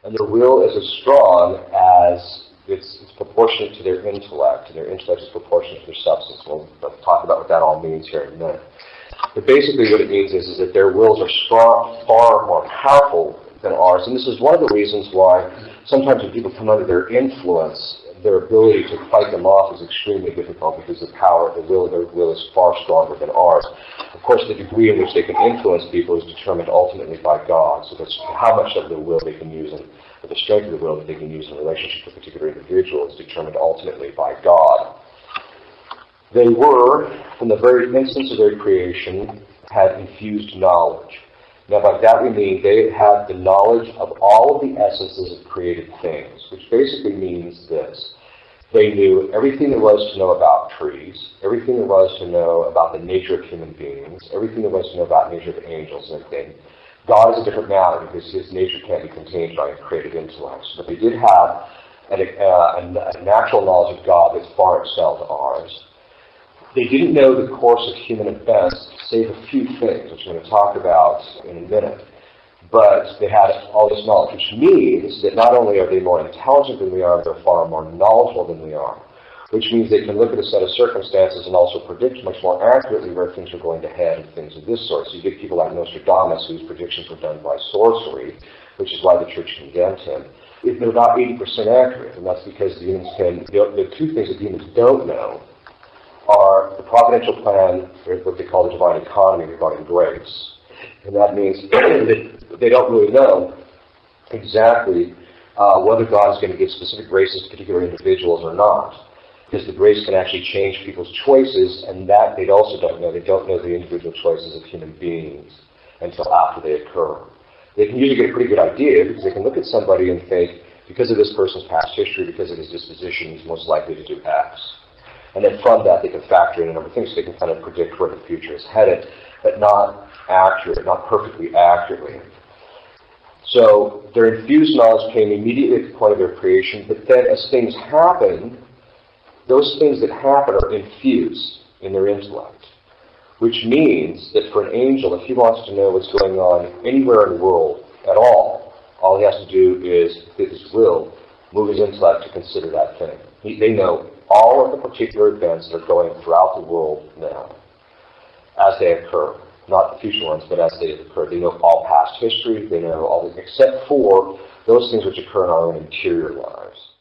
And their will is as strong as it's proportionate to their intellect, and their intellect is proportionate to their substance. We'll talk about what that all means here in a minute. But basically what it means is that their wills are strong, far more powerful than ours. And this is one of the reasons why sometimes when people come under their influence, their ability to fight them off is extremely difficult because the power of their will is far stronger than ours. Of course, the degree in which they can influence people is determined ultimately by God. So that's how much of the will they can use and the strength of the will that they can use in relationship to a particular individual is determined ultimately by God. They were, from the very instance of their creation, had infused knowledge. Now by that we mean they had the knowledge of all of the essences of created things, which basically means this. They knew everything there was to know about trees, everything there was to know about the nature of human beings, everything there was to know about the nature of angels and everything. God is a different matter because his nature can't be contained by a created intellect. But they did have a natural knowledge of God that far excelled ours. They didn't know the course of human events, save a few things, which we're going to talk about in a minute. But they had all this knowledge, which means that not only are they more intelligent than we are, they're far more knowledgeable than we are. Which means they can look at a set of circumstances and also predict much more accurately where things are going to head and things of this sort. So you get people like Nostradamus, whose predictions were done by sorcery, which is why the church condemned him. They're about 80% accurate, and that's because the demons the two things that demons don't know are the providential plan, or what they call the divine economy regarding grace. And that means that they don't really know exactly whether God is going to give specific graces to particular individuals or not. Because the grace can actually change people's choices, and that they also don't know. They don't know the individual choices of human beings until after they occur. They can usually get a pretty good idea because they can look at somebody and think, because of this person's past history, because of his disposition, he's most likely to do X. And then from that, they can factor in a number of things, so they can kind of predict where the future is headed, but not perfectly accurately. So their infused knowledge came immediately at the point of their creation, but then as things happen, those things that happen are infused in their intellect, which means that for an angel, if he wants to know what's going on anywhere in the world at all he has to do is, with his will, move his intellect to consider that thing. They know all of the particular events that are going throughout the world now, as they occur. Not the future ones, but as they occur. They know all past history, they know all, except for those things which occur in our own interior lives.